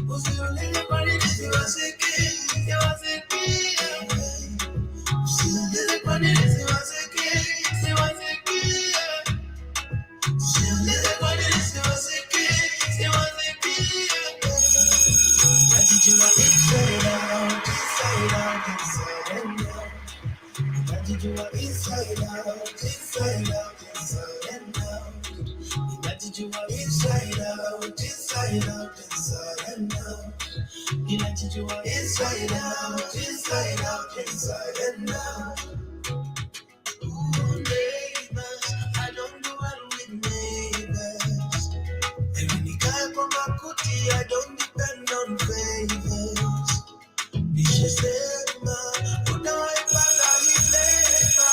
Usiulize kwa nini siwasikii, siwasikii. Usiulize kwa nini siwasikii, siwasikii. Usiulize kwa nini siwasikii, siwasikii. Najijua inside out, inside out, inside and out. Najijua inside out, inside out, inside and out. Ninajijua inside out, inside out, inside and out. Ninajijua inside out, inside out, inside and out. Ooh, neighbors, I don't do well with neighbors. Every nikae kwa makuti, I don't depend on favors. Nishasema, unawaipata mileba.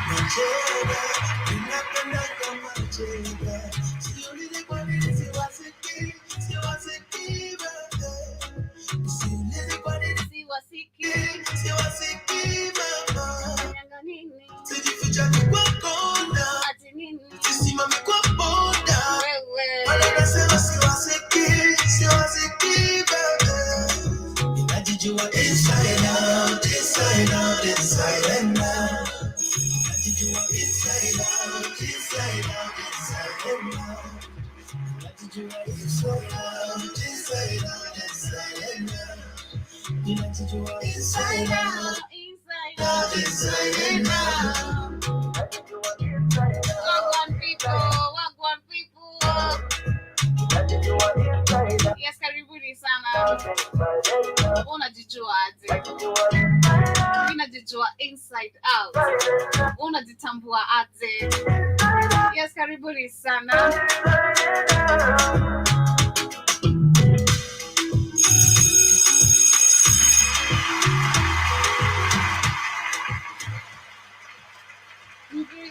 Macheda, ninapenda kama macheda. Siulize kwa nini siwasikii, siwasikii baba. Siulize kwa nini siwasikii, siwasikii baba. Sijificha kwa kona, sisimame kwa boda. Wala nasema siwasikii, siwasikii baba. Ninajijua inside out, inside out, inside and out. Ninajijua inside out, inside out, inside and out. Ninajijua inside out, inside out, inside and out. Ninajijua inside out, inside out, inside and out. Ninajijua inside out. Wagwan people. Ninajijua inside out. Yes, karibuni sana. Unajijua aje? Ninajijua inside out. Unajitambua aje? Yes, karibuni sana.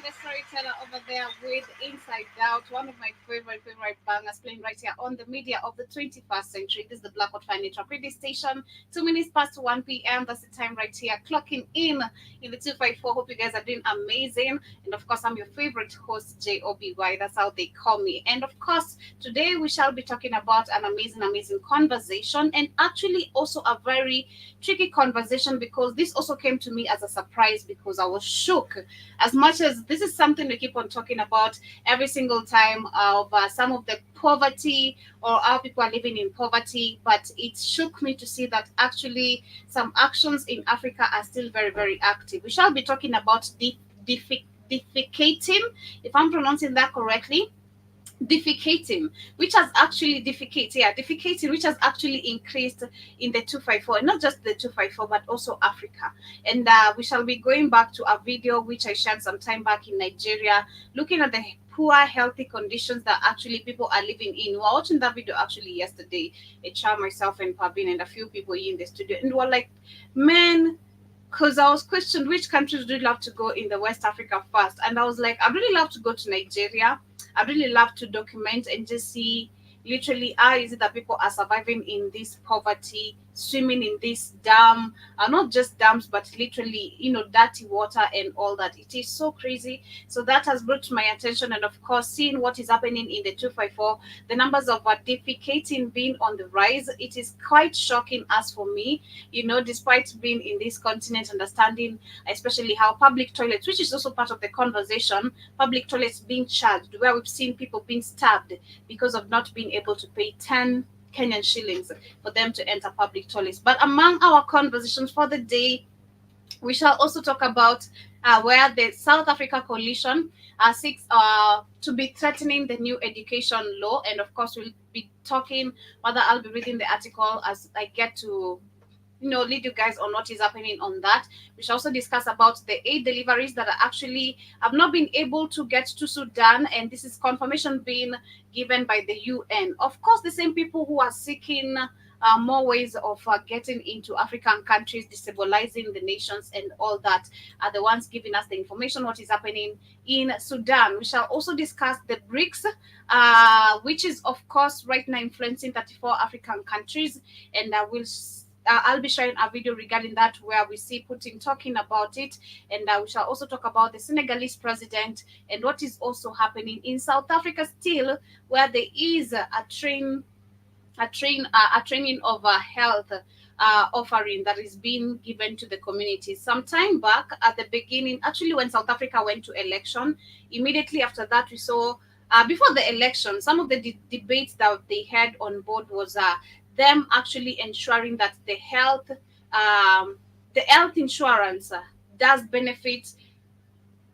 The storyteller over there with Inside Out, one of my favorite bangers playing right here on the media of the 21st century. This is the Blackout Financial Radio Station. 2 minutes past 1 p.m. That's the time right here, clocking in the 254. Hope you guys are doing amazing. And of course, I'm your favorite host, J-O-B-Y. That's how they call me. And of course, today we shall be talking about an amazing conversation, and actually also a very tricky conversation, because this also came to me as a surprise, because I was shook. As much as this is something we keep on talking about every single time of some of the poverty or how people are living in poverty, but it shook me to see that actually some actions in Africa are still very active. We shall be talking about defecating, if I'm pronouncing that correctly, defecating, which has actually defecating, which has actually increased in the 254, and not just the 254 but also Africa. And we shall be going back to a video which I shared some time back in Nigeria, looking at the poor healthy conditions that actually people are living in. We were watching that video actually yesterday, a child, myself and Pavin and a few people in the studio, and we're like, man, because I was questioned which countries do you love to go in the West Africa first, and I was like, I really love to go to Nigeria. I really love to document and just see literally how is it that people are surviving in this poverty, swimming in this dam, not just dams, but literally, dirty water and all that. It is so crazy. So that has brought to my attention, and of course, seeing what is happening in the 254, the numbers of defecating being on the rise, it is quite shocking as for me, despite being in this continent, understanding especially how public toilets, which is also part of the conversation, public toilets being charged, where we've seen people being stabbed because of not being able to pay 10 Kenyan shillings for them to enter public toilets. But among our conversations for the day, we shall also talk about where the South Africa coalition seeks to be threatening the new education law. And of course, we'll be talking, whether I'll be reading the article as I get to lead you guys on what is happening on that. We shall also discuss about the aid deliveries that are actually have not been able to get to Sudan, and this is confirmation being given by the UN. Of course, the same people who are seeking more ways of getting into African countries, destabilizing the nations and all that, are the ones giving us the information what is happening in Sudan. We shall also discuss the BRICS, which is of course right now influencing 34 African countries, and I'll be sharing a video regarding that where we see Putin talking about it, and we shall also talk about the Senegalese president and what is also happening in South Africa still, where there is a train a training of health offering that is being given to the community. Some time back at the beginning, actually, when South Africa went to election, immediately after that, we saw before the election, some of the debates that they had on board was them actually ensuring that the health insurance does benefit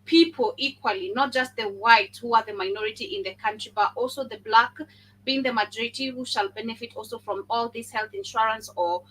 people equally, not just the white who are the minority in the country, but also the black being the majority who shall benefit also from all this health insurance, or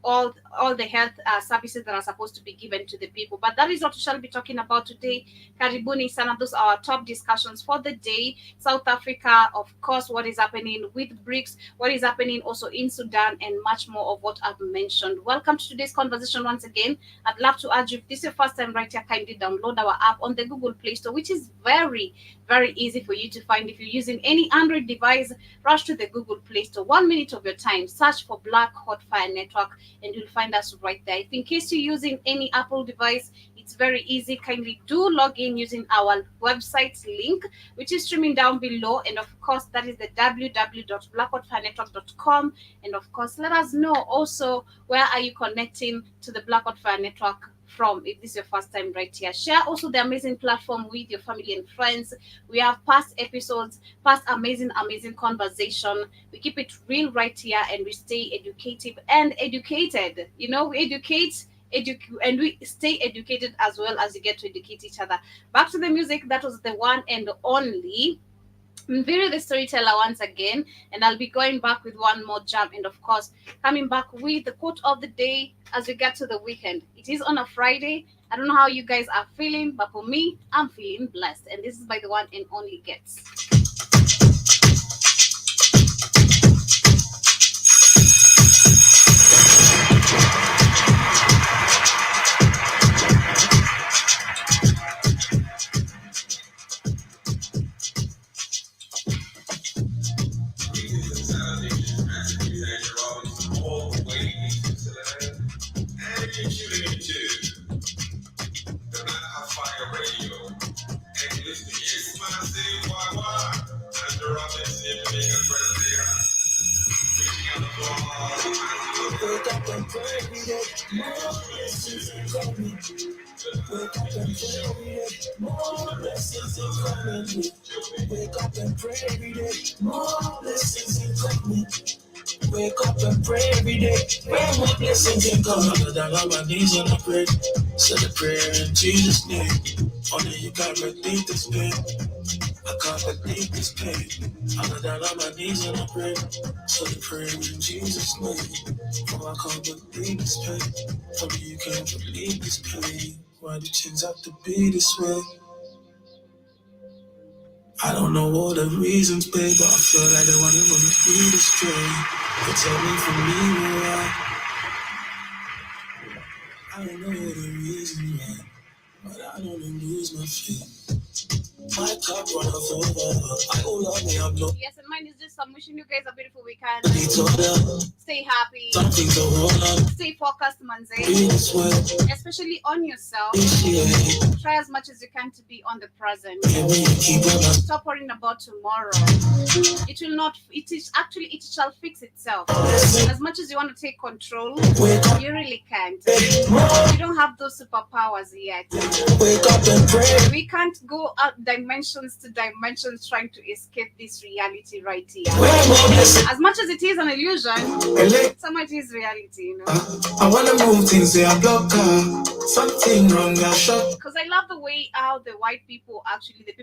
all the health services that are supposed to be given to the people. But that is what we shall be talking about today. Karibuni sana, those are our top discussions for the day. South Africa, of course, what is happening with BRICS, what is happening also in Sudan, and much more of what I've mentioned. Welcome to today's conversation once again. I'd love to urge you, if this is your first time right here, kindly download our app on the Google Play Store, which is very, very easy for you to find. If you're using any Android device, rush to the Google Play Store. 1 minute of your time, search for Black Hot Fire Network, and you'll find us right there. If in case you're using any Apple device, it's very easy. Kindly do log in using our website link, which is streaming down below. And of course, that is the www.blackhotfirenetwork.com. And of course, let us know also, where are you connecting to the Black Hot Fire Network from, if this is your first time right here. Share also the amazing platform with your family and friends. We have past episodes, past amazing conversation. We keep it real right here, and we stay educative and educated. We educate and we stay educated as well as you get to educate each other. Back to the music. That was the one and only Mviri the storyteller once again, and I'll be going back with one more jam, and of course coming back with the quote of the day as we get to the weekend. It is on a Friday. I don't know how you guys are feeling, but for me, I'm feeling blessed, and this is by the one and only Gets. Wake up and pray every day. More blessings are coming. Wake up and pray every day. More blessings are coming. Wake up and pray every day. More blessings are coming. Wake up and pray every day. Where more blessings are coming. I'm down on my knees and I pray. Said a prayer in Jesus' name. Only you can relieve this pain. I can't believe this pain. I'm down on my knees and I pray. So the prayer in Jesus' name. Oh, I can't believe this pain. Only you can't believe this pain. Why do things have to be this way? I don't know all the reasons, babe, but I feel like the one who wanna be astray. Protect me from me, why? I don't know all the reasons, why, but I don't lose my faith. My cup runneth over. I will love me, I'm not. Yes, and mine is just I'm wishing you guys a beautiful weekend. Stay happy. Something to hold on. Stay focused, Manze. Especially on yourself. Try as much as you can to be on the present. Stop worrying about tomorrow. It will not. It shall fix itself. As much as you want to take control, you really can't. You don't have those superpowers yet. Wake up and pray. We can't go out dimensions to dimensions trying to escape this reality right here. As much as it is an illusion, so much is reality, I wanna move things, they are blocked. Something wrong, I shot. Because I love the way how the white people actually, the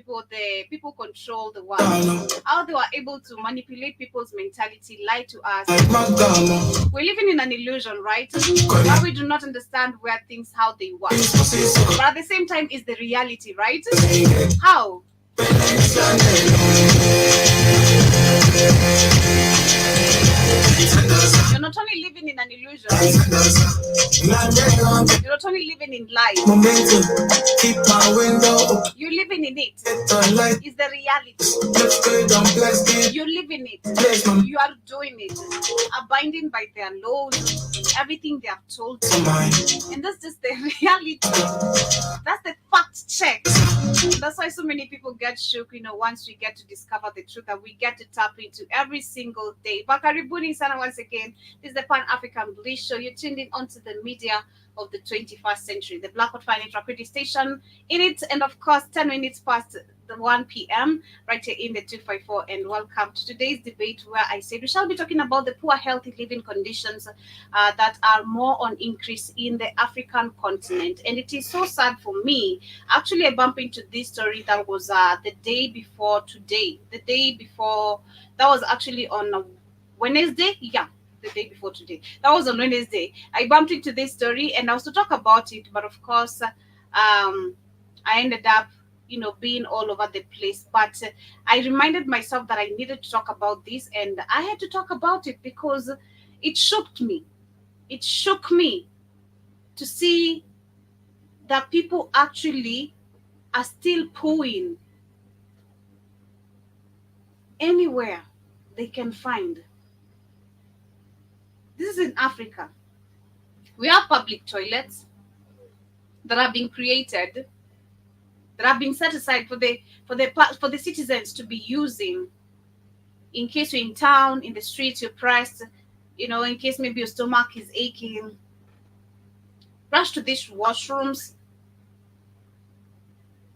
people control the world. How they were able to manipulate people's mentality, lie to us. We're living in an illusion, right? Where we do not understand where things, how they work. But at the same time, is the reality, right? How? You're not only living in an illusion, you're not only living in life, Keep my window. you're living in it. It's the reality. You're living it. You are doing it. Abiding by their laws, everything they have told you. And that's just the reality. That's the fact check. That's why so many people get shook, once we get to discover the truth that we get to tap into every single day. But karibuni sana once again. This is the Pan African Bliss Show. You're tuned in onto the media of the 21st century, the Blackwood Financial Radio Station in it, and of course, 10 minutes past the 1 p.m. right here in the 254. And welcome to today's debate, where I said we shall be talking about the poor healthy living conditions that are more on increase in the African continent. And it is so sad for me. Actually, I bumped into this story that was the day before today. The day before, that was actually on Wednesday. Yeah, the day before today. That was on Wednesday. I bumped into this story and I was to talk about it, but of course, I ended up, being all over the place. But I reminded myself that I needed to talk about this, and I had to talk about it because it shocked me. It shook me to see that people actually are still pooing anywhere they can find. This is in Africa. We have public toilets that have been created, that have been set aside for the citizens to be using in case you're in town, in the streets, you're pressed, in case maybe your stomach is aching. Rush to these washrooms,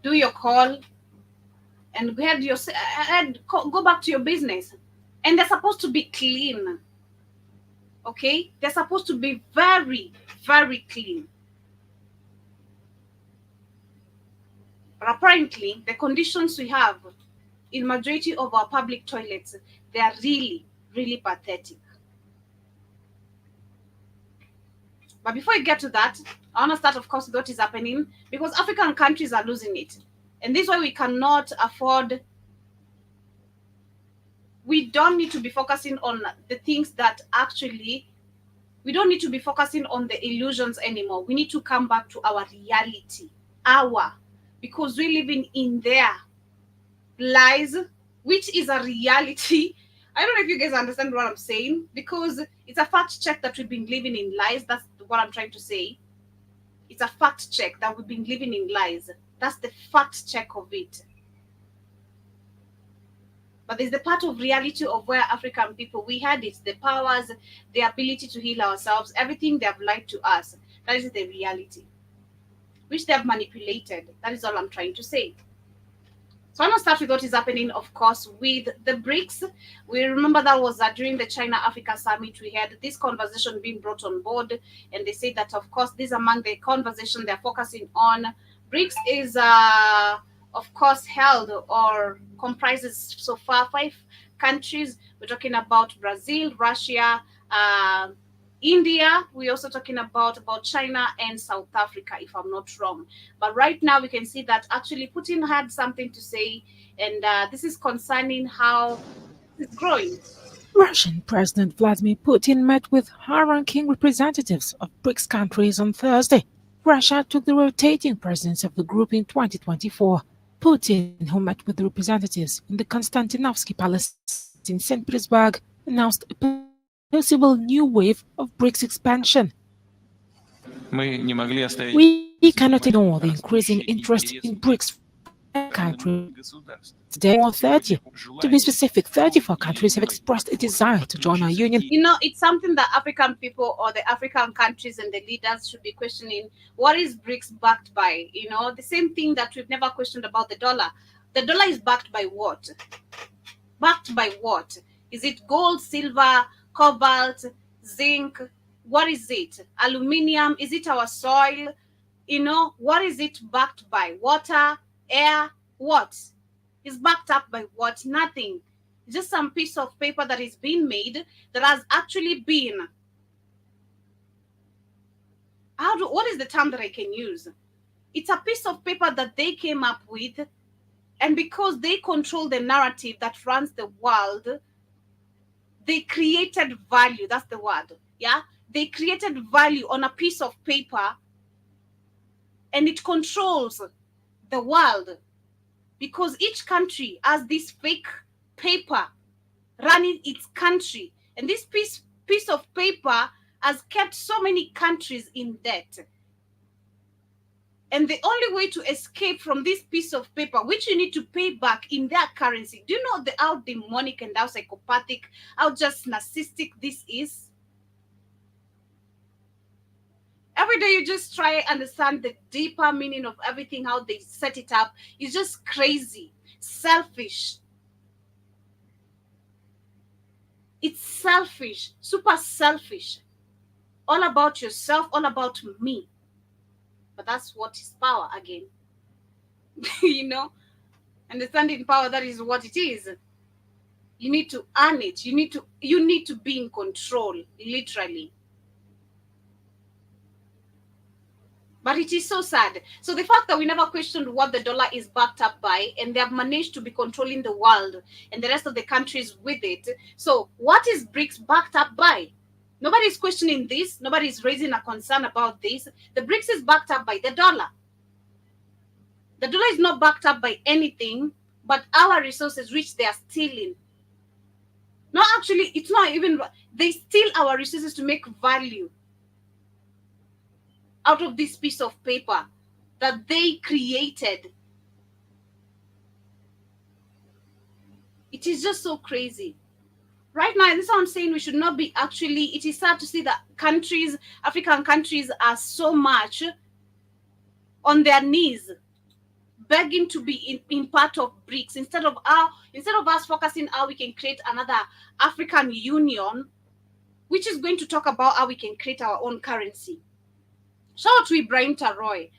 do your call, and go back to your business. And they're supposed to be clean. Okay? They're supposed to be very, very clean. But apparently, the conditions we have in majority of our public toilets, they are really, really pathetic. But before I get to that, I want to start, of course, with what is happening, because African countries are losing it. And this is why we cannot afford, we don't need to be focusing on the things that actually, we don't need to be focusing on the illusions anymore. We need to come back to our reality, because we're living in their lies, which is a reality. I don't know if you guys understand what I'm saying, because it's a fact check that we've been living in lies. That's what I'm trying to say. It's a fact check that we've been living in lies. That's the fact check of it. But there's the part of reality of where African people, we had it, the powers, the ability to heal ourselves, everything they have lied to us. That is the reality, which they have manipulated. That is all I'm trying to say. So I'm going to start with what is happening, of course, with the BRICS. We remember that was during the China-Africa Summit, we had this conversation being brought on board, and they said that, of course, this among the conversation they're focusing on. BRICS is, of course, held or comprises so far 5 countries. We're talking about Brazil, Russia, India. We're also talking about China and South Africa, if I'm not wrong. But right now we can see that actually Putin had something to say, and this is concerning how it's growing. Russian President Vladimir Putin met with high-ranking representatives of BRICS countries on Thursday. Russia took the rotating presidency of the group in 2024. Putin, who met with the representatives in the Konstantinovsky Palace in St. Petersburg, announced a possible new wave of BRICS expansion. We cannot ignore the increasing interest in BRICS from African countries. Today, more 30, to be specific, 34 countries have expressed a desire to join our union. It's something that African people or the African countries and the leaders should be questioning. What is BRICS backed by? The same thing that we've never questioned about the dollar. The dollar is backed by what? Backed by what? Is it gold, silver, cobalt, zinc? What is it? Aluminium? Is it our soil? What is it backed by? Water, air, what? Is backed up by what? Nothing. It's just some piece of paper that is being made that has actually been, what is the term that I can use? It's a piece of paper that they came up with, and because they control the narrative that runs the world, they created value. That's the word. Yeah? They created value on a piece of paper, and it controls the world, because each country has this fake paper running its country, and this piece of paper has kept so many countries in debt. And the only way to escape from this piece of paper, which you need to pay back in their currency, do you know how demonic and how psychopathic, how just narcissistic this is? Every day you just try to understand the deeper meaning of everything, how they set it up. It's just crazy, selfish. It's selfish, super selfish. All about yourself, all about me. But that's what is power again. You know, understanding power, that is what it is. You need to earn it. You need to be in control, literally. But it is so sad. So the fact that we never questioned what the dollar is backed up by, and they have managed to be controlling the world and the rest of the countries with it. So what is BRICS backed up by? Nobody is questioning this. Nobody is raising a concern about this. The BRICS is backed up by the dollar. The dollar is not backed up by anything but our resources, which they are stealing. No, actually, it's not even, they steal our resources to make value out of this piece of paper that they created. It is just so crazy. Right now, this is what I'm saying, we should not be actually, it is sad to see that countries, African countries, are so much on their knees, begging to be in part of BRICS, instead of us focusing how we can create another African Union, which is going to talk about how we can create our own currency. Shout out to Ibrahim Taroy,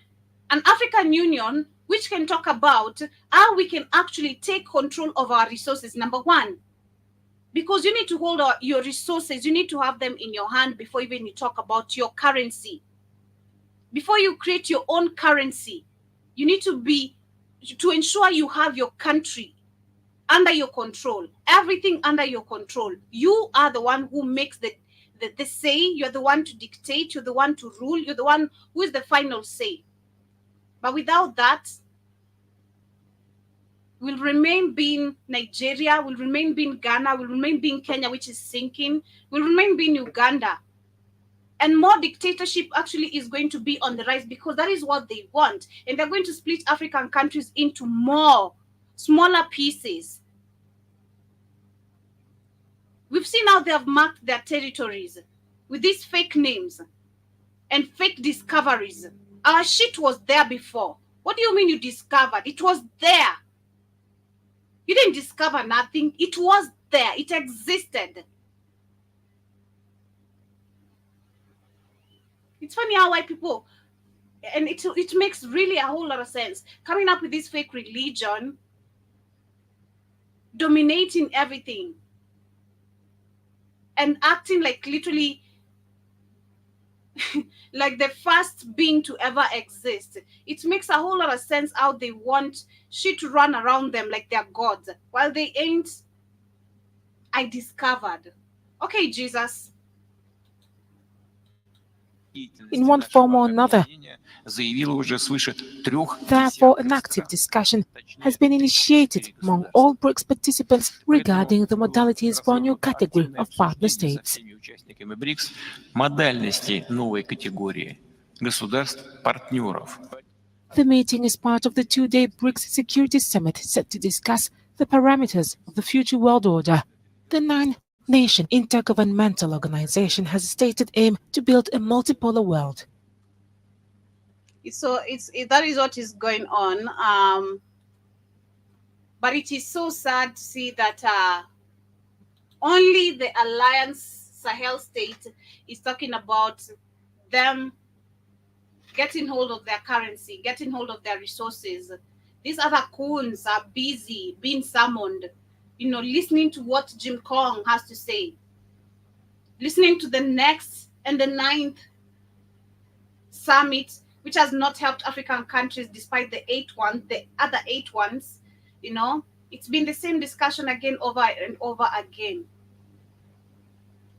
an African Union which can talk about how we can actually take control of our resources, number one. Because you need to hold your resources, you need to have them in your hand before even you talk about your currency. Before you create your own currency, you need to ensure you have your country under your control, everything under your control. You are the one who makes the say, you're the one to dictate, you're the one to rule, you're the one who is the final say. But without that, we'll remain being Nigeria, we'll remain being Ghana, we'll remain being Kenya, which is sinking, we'll remain being Uganda. And more dictatorship actually is going to be on the rise, because that is what they want. And they're going to split African countries into more smaller pieces. We've seen how they have marked their territories with these fake names and fake discoveries. Our shit was there before. What do you mean you discovered? It was there. You didn't discover nothing. It was there. It existed. It's funny how white people, and it makes really a whole lot of sense, coming up with this fake religion, dominating everything, and acting like literally like the first being to ever exist. It makes a whole lot of sense how they want shit to run around them like they're gods, while they ain't. I discovered. Okay, Jesus. In one form or another. Therefore, an active discussion has been initiated among all BRICS participants regarding the modalities for a new category of partner states. The meeting is part of the two-day BRICS Security Summit set to discuss the parameters of the future world order. The nine-nation intergovernmental organization has a stated aim to build a multipolar world. So that is what is going on. But it is so sad to see that only the Alliance Sahel state is talking about them getting hold of their currency, getting hold of their resources. These other coons are busy being summoned, listening to what Jim Kong has to say, listening to the next and the 9th summit, which has not helped African countries despite the other 8 ones. It's been the same discussion again, over and over again.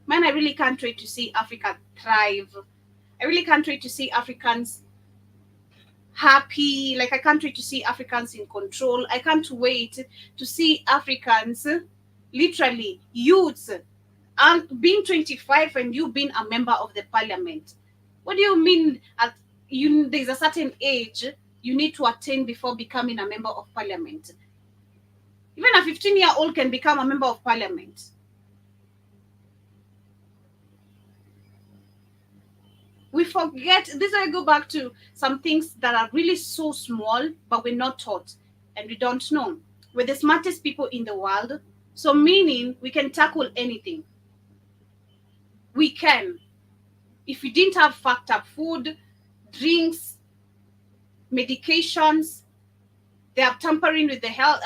Man, I really can't wait to see Africa thrive. I really can't wait to see Africans happy. Like, I can't wait to see Africans in control. I can't wait to see Africans, literally youths, And being 25 and you being a member of the parliament, what do you mean there's a certain age you need to attain before becoming a member of parliament? Even a 15-year-old can become a member of parliament. We forget this. I go back to some things that are really so small, but we're not taught and we don't know. We're the smartest people in the world, so meaning we can tackle anything. We can. If we didn't have fucked up food, drinks, medications, they are tampering with the health,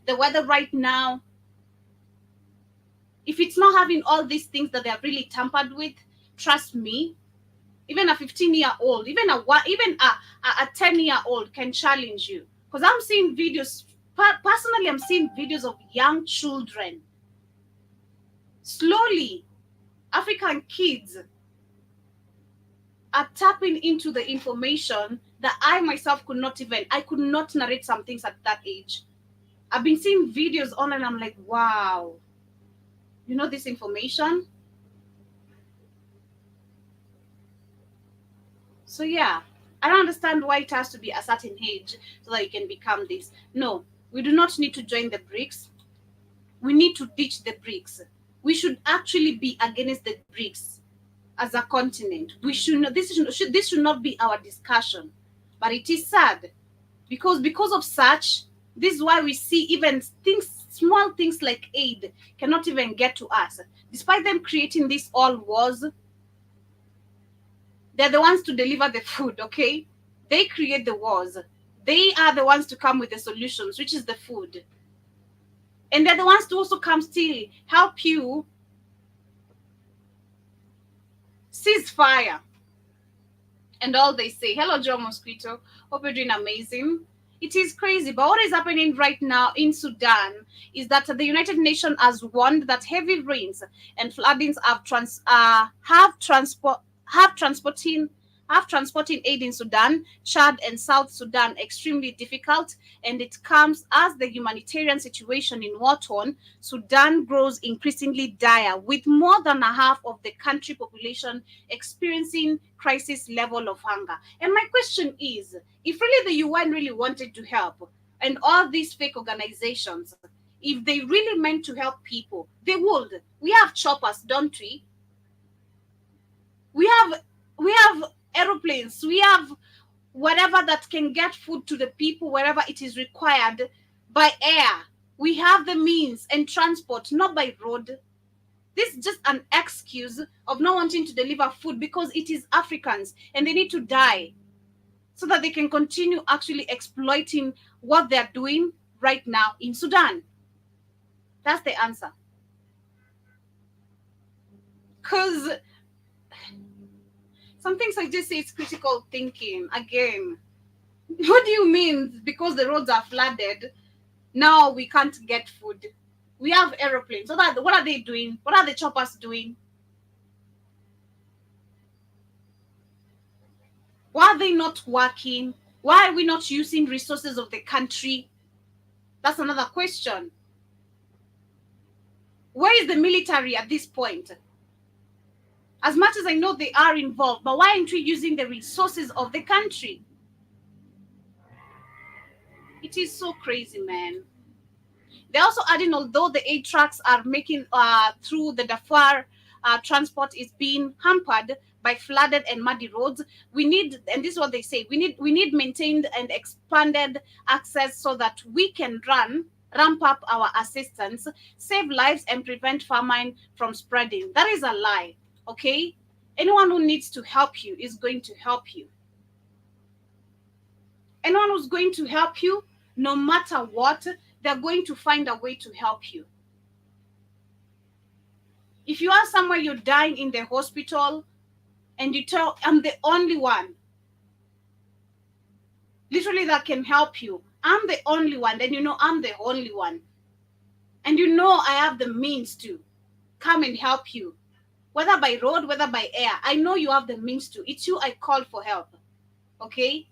the weather right now. If it's not having all these things that they are really tampered with, trust me, even a 15-year-old, even a 10-year-old can challenge you. Because I'm seeing videos, personally, I'm seeing videos of young children. Slowly, African kids are tapping into the information that I myself I could not narrate some things at that age. I've been seeing videos on and I'm like, wow, you know this information? So yeah, I don't understand why it has to be a certain age so that you can become this. No, we do not need to join the BRICS. We need to ditch the BRICS. We should actually be against the BRICS as a continent. We should not, this should not be our discussion. But it is sad because of such, this is why we see even small things like aid cannot even get to us. Despite them creating these all wars, they're the ones to deliver the food, okay? They create the wars. They are the ones to come with the solutions, which is the food. And they're the ones to also come still help you cease fire. And all they say, hello, Joe Mosquito. Hope you're doing amazing. It is crazy. But what is happening right now in Sudan is that the United Nations has warned that heavy rains and floodings have transporting aid in Sudan, Chad, and South Sudan extremely difficult, and it comes as the humanitarian situation in war-torn Sudan grows increasingly dire, with more than a half of the country population experiencing crisis level of hunger. And my question is, if really the UN really wanted to help, and all these fake organizations, if they really meant to help people, they would. We have choppers, don't we? We have aeroplanes, we have whatever that can get food to the people wherever it is required by air. We have the means and transport, not by road. This is just an excuse of not wanting to deliver food because it is Africans and they need to die so that they can continue actually exploiting what they're doing right now in Sudan. That's the answer. Because some things I just say it's critical thinking. Again, what do you mean because the roads are flooded, now we can't get food? We have aeroplanes. What are they doing? What are the choppers doing? Why are they not working? Why are we not using resources of the country? That's another question. Where is the military at this point? As much as I know they are involved, but why aren't we using the resources of the country? It is so crazy, man. They're also adding, although the aid trucks are making through the Darfur, transport is being hampered by flooded and muddy roads. We need, and this is what they say, we need maintained and expanded access so that we can ramp up our assistance, save lives, and prevent famine from spreading. That is a lie, okay? Anyone who needs to help you is going to help you. Anyone who's going to help you, no matter what, they're going to find a way to help you. If you are somewhere, you're dying in the hospital, and you tell, I'm the only one, literally, that can help you. I'm the only one, then you know I'm the only one. And you know I have the means to come and help you, whether by road, whether by air. I know you have the means to. It's you I call for help, okay?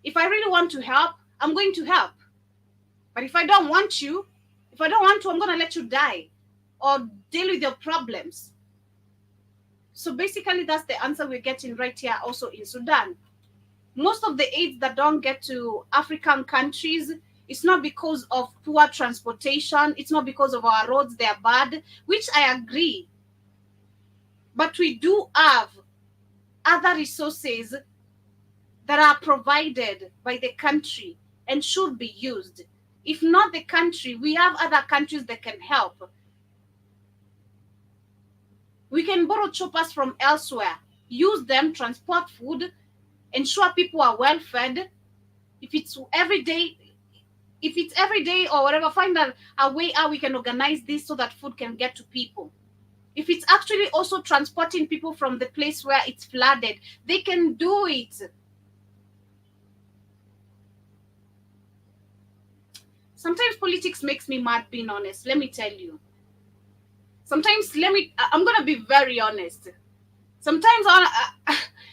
If I really want to help, I'm going to help. But if I don't want to, I'm going to let you die or deal with your problems. So basically, that's the answer we're getting right here also in Sudan. Most of the aids that don't get to African countries, it's not because of poor transportation, it's not because of our roads, they are bad, which I agree. But we do have other resources that are provided by the country and should be used. If not the country, we have other countries that can help. We can borrow choppers from elsewhere, use them, transport food, ensure people are well fed. If it's every day, or whatever, find a way how we can organize this so that food can get to people. If it's actually also transporting people from the place where it's flooded, they can do it. Sometimes politics makes me mad, being honest, let me tell you. Sometimes, I'm gonna be very honest. Sometimes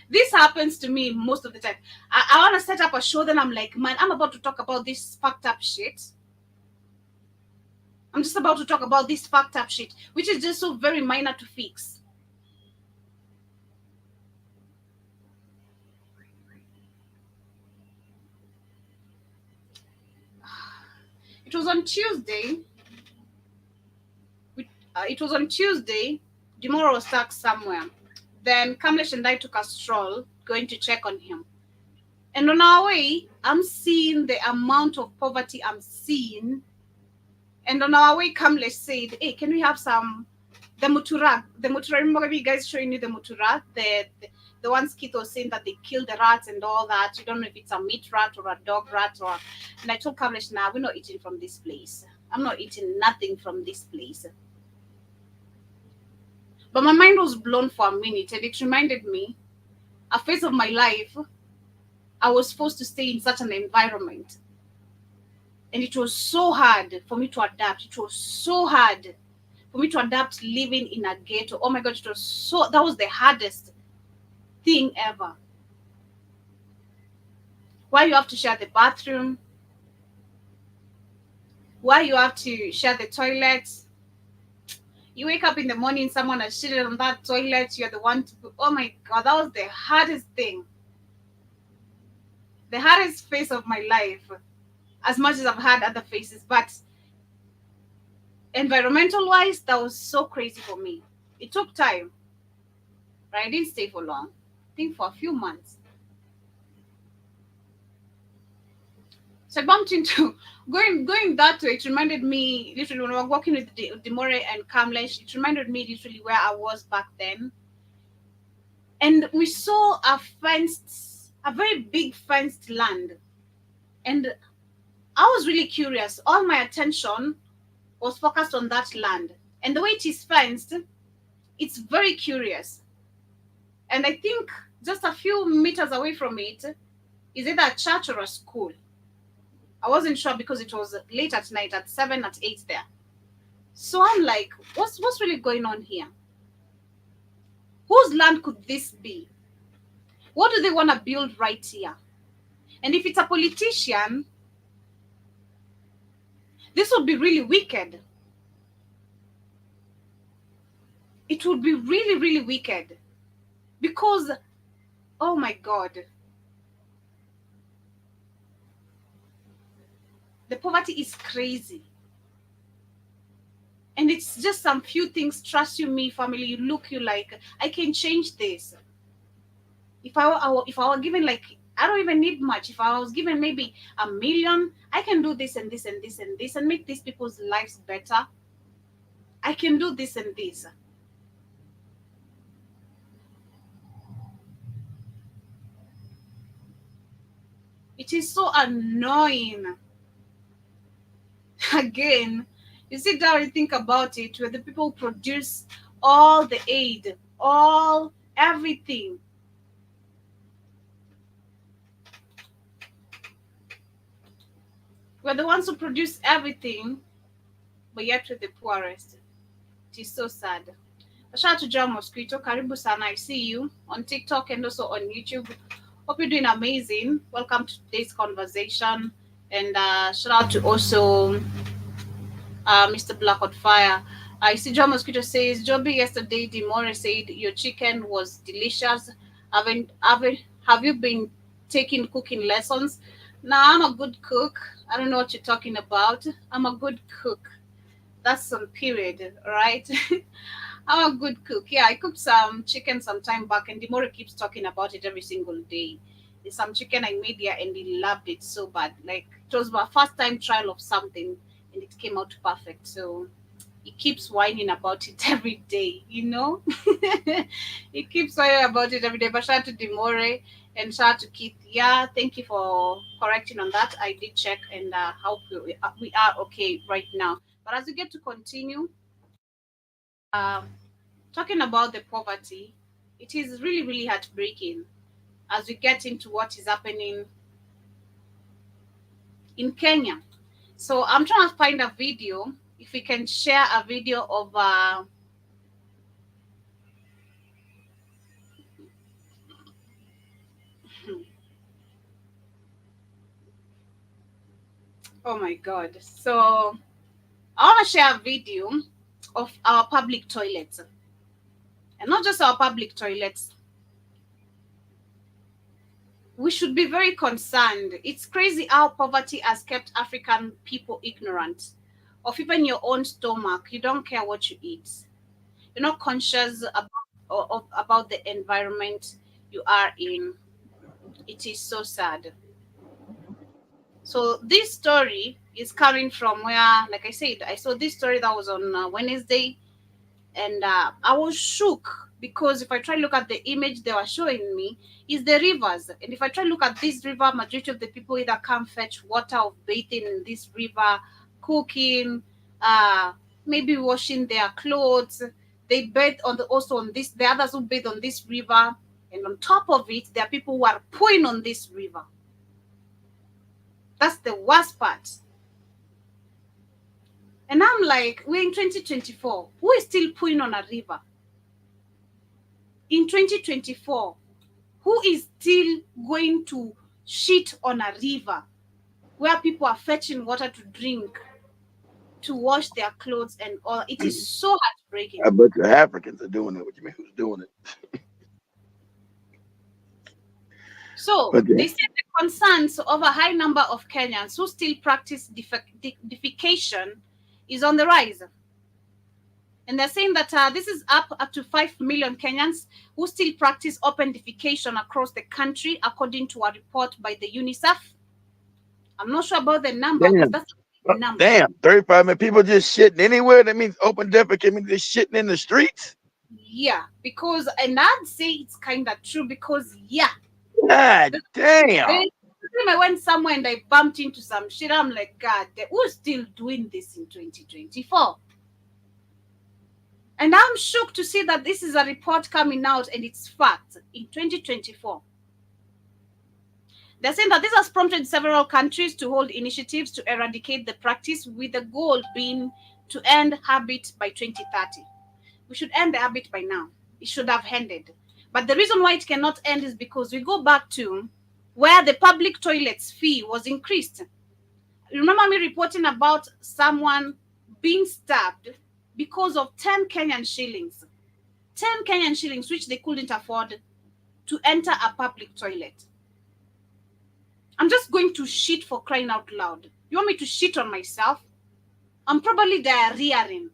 this happens to me most of the time. I want to set up a show, then I'm like, man, I'm about to talk about this fucked up shit. I'm just about to talk about this fucked up shit, which is just so very minor to fix. It was on Tuesday. Tomorrow was stuck somewhere. Then Kamlesh and I took a stroll, going to check on him. And on our way, I'm seeing the amount of poverty I'm seeing. And on our way, Kamlesh said, hey, can we have the mutura? The mutura, remember you guys showing you the mutura? The ones Keith was saying that they kill the rats and all that. You don't know if it's a meat rat or a dog rat. And I told Kamlesh, nah, we're not eating from this place. I'm not eating nothing from this place. But my mind was blown for a minute, and it reminded me, a phase of my life, I was forced to stay in such an environment. And it was so hard for me to adapt. It was so hard for me to adapt living in a ghetto. Oh my God, that was the hardest thing ever. Why you have to share the bathroom? Why you have to share the toilets? You wake up in the morning, someone has shitted on that toilet, you're the one to put, oh my God, that was the hardest thing. The hardest phase of my life, as much as I've had other phases, but environmental-wise, that was so crazy for me. It took time, right? I didn't stay for long. I think for a few months. So I bumped into, going that way, it reminded me, literally, when I was walking with Demore and Kamlesh, it reminded me literally where I was back then. And we saw a very big fenced land. And I was really curious. All my attention was focused on that land. And the way it is fenced, it's very curious. And I think just a few meters away from it is either a church or a school. I wasn't sure because it was late at night, at 7, at 8 there. So I'm like, what's really going on here? Whose land could this be? What do they want to build right here? And if it's a politician, this would be really wicked. It would be really, really wicked. Because, oh my God, the poverty is crazy. And it's just some few things. Trust you, me, family, you look, you like, I can change this. If I were given, like, I don't even need much. If I was given maybe $1 million, I can do this and this and this and this and make these people's lives better. I can do this and this. It is so annoying. Again, you sit down and think about it, where the people produce all the aid, everything. We're the ones who produce everything, but yet we're the poorest. It is so sad. Shout out to John Mosquito. Karibu sana. I see you on TikTok and also on YouTube. Hope you're doing amazing. Welcome to today's conversation. And shout out to also Mr. Black on Fire. I see John Mosquito says, Joby, yesterday Dimore said your chicken was delicious. Have you been taking cooking lessons? No, I'm a good cook. I don't know what you're talking about. I'm a good cook. That's some period, right? I'm a good cook. Yeah, I cooked some chicken some time back, and Dimore keeps talking about it every single day. There's some chicken I made here, and he loved it so bad. Like, it was my first time trial of something, and it came out perfect. So he keeps whining about it every day, you know? He keeps whining about it every day. But shout out to Dimore and shout out to Keith. Yeah, thank you for correcting on that. I did check, and hope we are okay right now. But as we get to continue, um, talking about the poverty, it is really, really heartbreaking as we get into what is happening in Kenya. So I'm trying to find a video. If we can share a video of oh my god. So I want to share a video of our public toilets. And not just our public toilets. We should be very concerned. It's crazy how poverty has kept African people ignorant of even your own stomach. You don't care what you eat. You're not conscious about the environment you are in. It is so sad. So this story is coming from where, like I said, I saw this story that was on Wednesday, and I was shook because if I try to look at the image they were showing me, is the rivers, and if I try to look at this river, majority of the people either come fetch water of bathing in this river, cooking, uh, maybe washing their clothes. They bathe on the also on this. The others who bathe on this river, and on top of it, there are people who are pouring on this river. That's the worst part. And I'm like, we're in 2024. Who is still pouring on a river? In 2024, who is still going to shit on a river where people are fetching water to drink, to wash their clothes and all? It is so heartbreaking. I bet the Africans are doing it. What you mean? Who's doing it? So Okay. they said the concerns of a high number of Kenyans who still practice defecation is on the rise. And they're saying that this is up to 5 million Kenyans who still practice open defecation across the country, according to a report by the UNICEF. I'm not sure about the number, but Damn. that's a big number. Damn. 35 million people just shitting anywhere. That means open defecate means they're shitting in the streets. Yeah, because, and I'd say it's kind of true because, yeah, God the, damn. the time I went somewhere and I bumped into some shit, I'm like, God, who's still doing this in 2024? And I'm shocked to see that this is a report coming out and it's fact in 2024. They're saying that this has prompted several countries to hold initiatives to eradicate the practice, with the goal being to end habit by 2030. We should end the habit by now. It should have ended. But the reason why it cannot end is because we go back to where the public toilets fee was increased. Remember me reporting about someone being stabbed because of 10 Kenyan shillings. 10 Kenyan shillings, which they couldn't afford to enter a public toilet. I'm just going to shit for crying out loud. You want me to shit on myself? I'm probably diarrheaing.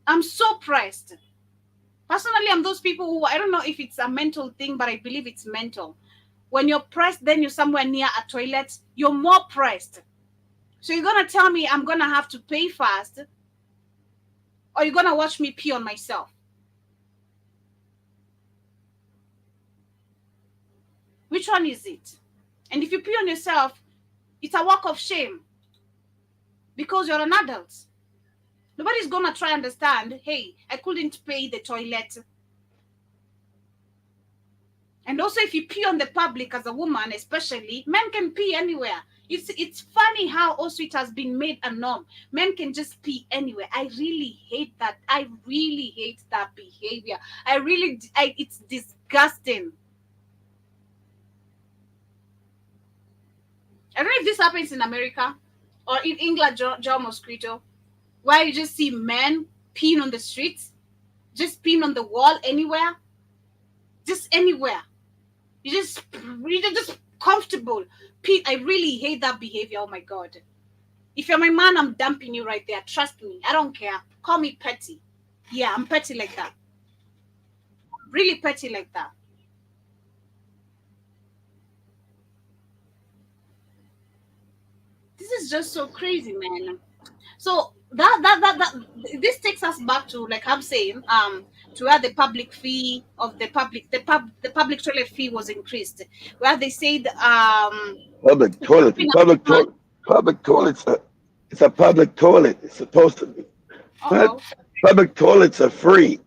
I'm so pressed. Personally, I'm those people who, I don't know if it's a mental thing, but I believe it's mental. When you're pressed, then you're somewhere near a toilet, you're more pressed. So you're going to tell me I'm going to have to pay fast, or you're going to watch me pee on myself? Which one is it? And if you pee on yourself, it's a walk of shame because you're an adult. Nobody's going to try and understand, hey, I couldn't pay the toilet. And also, if you pee on the public as a woman, especially, men can pee anywhere. It's funny how also it has been made a norm. Men can just pee anywhere. I really hate that. I really hate that behavior. It's disgusting. I don't know if this happens in America or in England, Joe Mosquito. where you just see men peeing on the streets, just peeing on the wall anywhere, just anywhere. You're just comfortable. Pete, I really hate that behavior. Oh my god. If you're my man, I'm dumping you right there. Trust me. I don't care. Call me petty. Yeah, I'm petty like that. Really petty like that. This is just so crazy, man. So this takes us back to, like I'm saying, to where the public fee of the public toilet fee was increased, where they said Public it has toilet, been a few public months. toilet, public toilets. It's a public toilet. It's supposed to be. What? Uh-oh. Public toilets are free.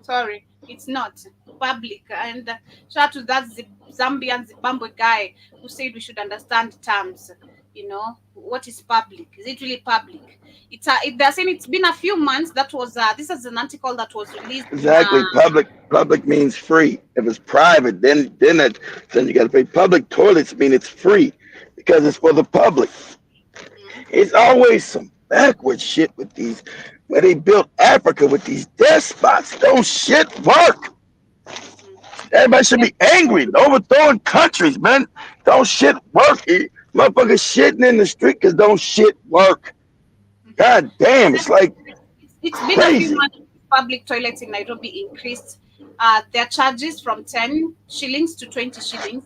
Sorry, it's not public. And shout out to that Zambian Zimbabwe guy who said we should understand terms. What is public? Is it really public? They're saying it's been a few months. That was this is an article that was released in Exactly. Public means free. If it's private, then you got to pay. Public toilets mean it's free because it's for the public. It's always some backward shit with these. Where they built Africa with these despots. Don't shit work. Everybody should be angry, overthrowing countries, man. Don't shit work. Motherfuckers shitting in the street because don't shit work. God damn, it's like It's been a few crazy. months since public toilets in Nairobi increased their charges from 10 shillings to 20 shillings.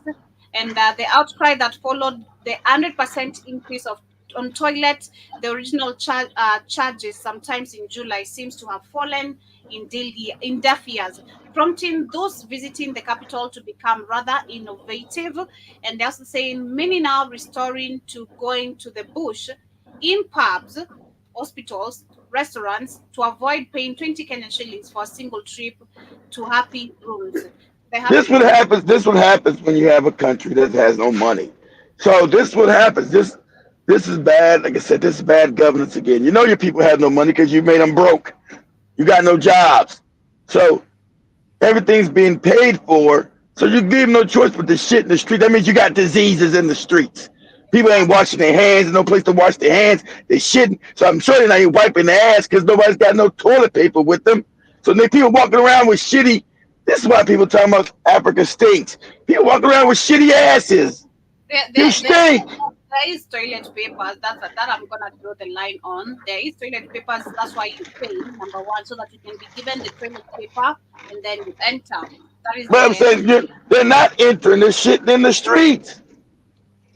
And the outcry that followed the 100% increase of on toilet, the original charges, sometimes in July, seems to have fallen in deaf ears, prompting those visiting the capital to become rather innovative. And they're also saying many now restoring to going to the bush in pubs, hospitals, restaurants to avoid paying 20 Kenyan shillings for a single trip to happy rooms. The happy This what rooms. happens. This what happens when you have a country that has no money. So this what happens. This is bad. Like I said, this is bad governance again. You know your people have no money because you made them broke. You got no jobs. So everything's being paid for. So you give them no choice but to shit in the street. That means you got diseases in the streets. People ain't washing their hands, no place to wash their hands. They shitting. So I'm sure they're not even wiping their ass because nobody's got no toilet paper with them. So then people walking around with shitty. This is why people talking about Africa stinks. People walking around with shitty asses. There, You there, there, stink. there is toilet papers. That I'm gonna draw the line on. There is toilet papers. That's why you pay, number one, so that you can be given the toilet paper and then you enter. That is But I'm the saying they're not entering. They're shitting in the streets.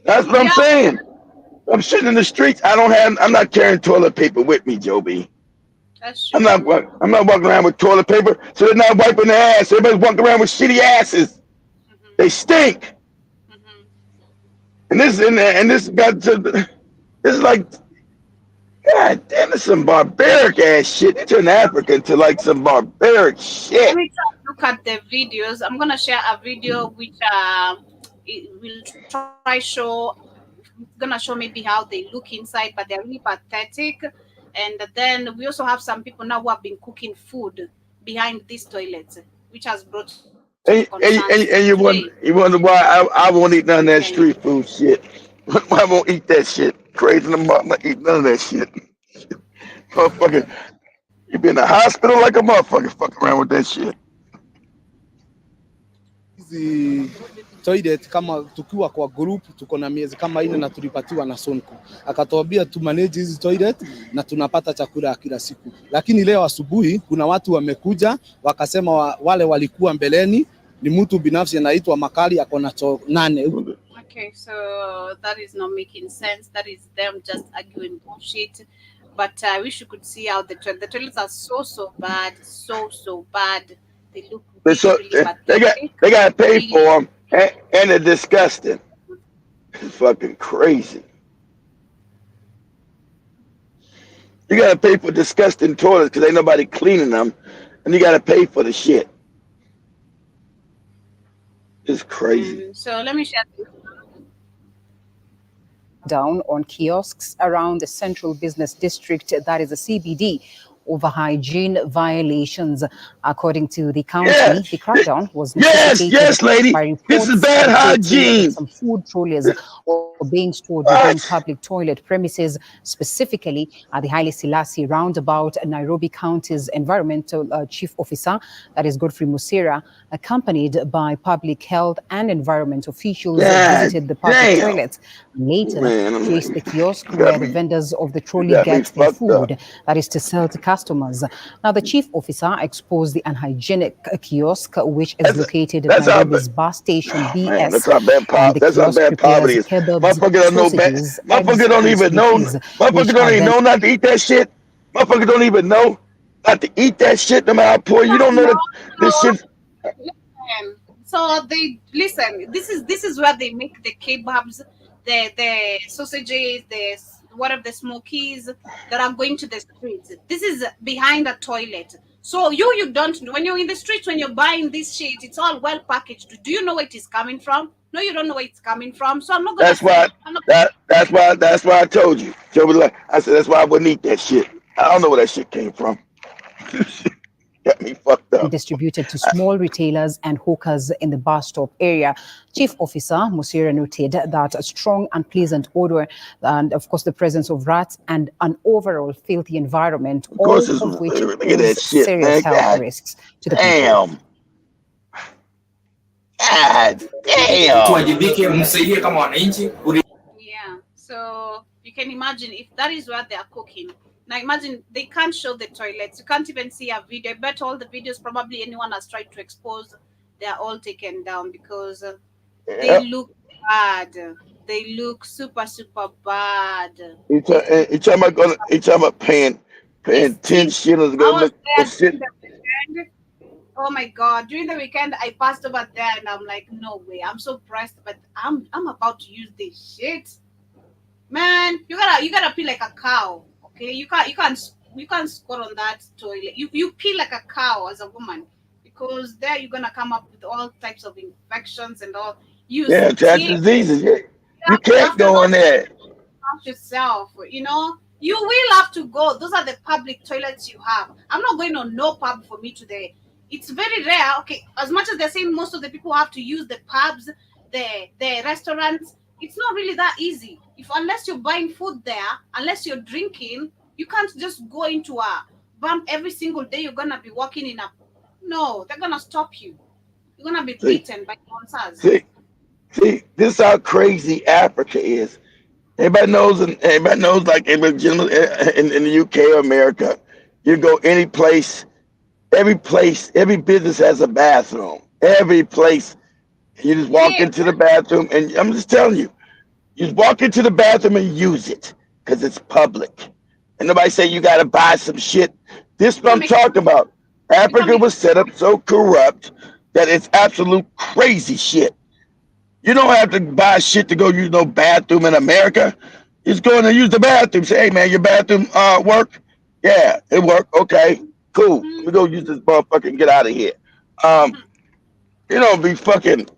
That's what I'm yeah. saying. I'm shitting in the streets. I'm not carrying toilet paper with me, Joby. That's I'm true. not I'm not walking around with toilet paper, so they're not wiping their ass. Everybody's walking around with shitty asses. They Hmm. stink. Hmm. And this got to this is like God damn, this is some barbaric ass shit. They turned Africa into like some barbaric Let shit. me try to look at the videos. I'm gonna share a video which it will try gonna show maybe how they look inside, but they're really pathetic. And then we also have some people now who have been cooking food behind these toilets, which has brought concerns today. And you wonder why I won't eat none of And that street food shit. I won't eat that shit. Crazy in the mouth, not eat none of that shit. Motherfucker, you be in the hospital like a motherfucker fucking around with that shit. hizi toilet kama tukiwa kwa group tuko na miezi kama ile na tulipatiwa na Sonko. Akatuambia tu manage hizi toilet na tunapata chakula kila siku. Lakini leo asubuhi kuna watu wamekuja wakasema wale walikuwa mbeleni ni mtu binafsi anaitwa Makali ako na choo 8. okay, so that is not making sense. That is them just arguing bullshit. But I wish you could see how the toilets are so bad, so bad. They look They really so really pathetic. they got to pay for Really, them, and they're disgusting. It's fucking crazy. You got to pay for disgusting toilets because ain't nobody cleaning them, and you got to pay for the shit. It's crazy. so let me share this. Down on kiosks around the central business district, that is the CBD, over hygiene violations. According to the county, Yeah. the crackdown was Yes, necessitated yes, lady. by This is reports bad reporting that hygiene. some food trolleys were being stored within public toilet premises, specifically at the Haile Selassie roundabout. Nairobi County's Environmental Chief Officer, that is Godfrey Musira, accompanied by public health and environment officials, visited the public toilets and later traced the kiosk where the vendors of the trolley get their food, that is to sell to customers. Now, the chief officer exposed the unhygienic kiosk, which is located at Nairobi's bus station BS. That's how bad poverty is. Motherfucker don't know bad. Motherfucker don't even know. Motherfucker don't even know not to eat that shit. Motherfucker don't even know not to eat that shit. No matter how poor you don't know that this shit. So they listen. This is where they make the kebabs, the sausages, the whatever the smokies that are going to the streets. This is behind the toilet. So you don't, when you're in the streets, when you're buying this shit, it's all well packaged. Do you know where it is coming from? No, you don't know where it's coming from. So I'm not gonna. That's why I told you. I said that's why I wouldn't eat that shit. I don't know where that shit came from. Got me fucked up. Distributed to small retailers and hawkers in the bus stop area. Chief Officer Musira noted that a strong, unpleasant odor and, of course, the presence of rats and an overall filthy environment, all of which pose serious health risks to the people. God damn. Yeah, so you can imagine if that is where they are cooking. Now imagine they can't show the toilets. You can't even see a video. I bet all the videos probably anyone has tried to expose, they are all taken down because they look bad. They look super, super bad. Each time I'm paying 10 shillings to go look for shit. Oh my God! During the weekend, I passed over there and I'm like, no way! I'm so pressed, but I'm about to use this shit. Man, you gotta pee like a cow. Okay, you can't squat on that toilet. You pee like a cow as a woman because there you're gonna come up with all types of infections and all. Diseases. You can't go in there. Yourself, you will have to go. Those are the public toilets you have. I'm not going on no pub for me today. It's very rare. Okay, as much as they're saying most of the people have to use the pubs, the restaurants, it's not really that easy. Unless you're buying food there, unless you're drinking, you can't just go into a bump every single day. You're gonna be walking in no, they're gonna stop you. You're gonna be beaten by monsters. See, this is how crazy Africa is. Everybody knows like in the UK or America, you go any place, every business has a bathroom. Every place, you just walk into the bathroom, and I'm just telling you, you just walk into the bathroom and use it because it's public. And nobody say you got to buy some shit. This is what I'm talking about. Africa was set up so corrupt that it's absolute crazy shit. You don't have to buy shit to go use no bathroom in America. You just go in and use the bathroom. Say, hey man, your bathroom work? Yeah, it work. Okay, cool. We go use this motherfucker and get out of here. You don't be fucking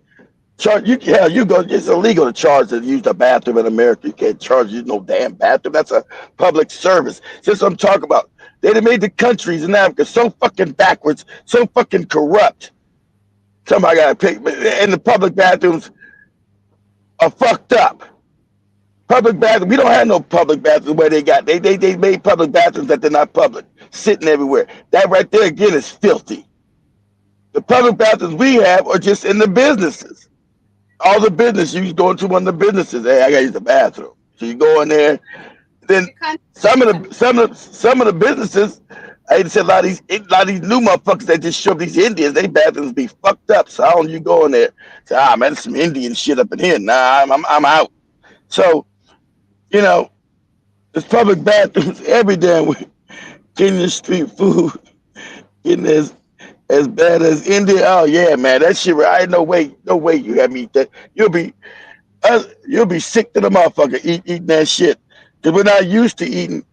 charge. You go. It's illegal to charge to use the bathroom in America. You can't charge you no damn bathroom. That's a public service. That's what I'm talking about. They done made the countries in Africa so fucking backwards, so fucking corrupt. Somebody got to pick. And the public bathrooms are fucked up. Public bathroom. We don't have no public bathrooms where they made public bathrooms that they're not public, sitting everywhere. That right there again is filthy. The public bathrooms we have are just in the businesses. All the business, you go into one of the businesses. Hey, I gotta use the bathroom. So you go in there. Then some of the businesses, I hate to say a lot of these new motherfuckers that just show up, these Indians, they bathrooms be fucked up. So how don't you go in there? Say, man, there's some Indian shit up in here. Nah, I'm out. So, there's public bathrooms every damn week. Kenyan street food getting as bad as India. Oh yeah, man, that shit. I ain't no way you have me eat that. You'll be sick to the motherfucker eating that shit. Cause we're not used to eating.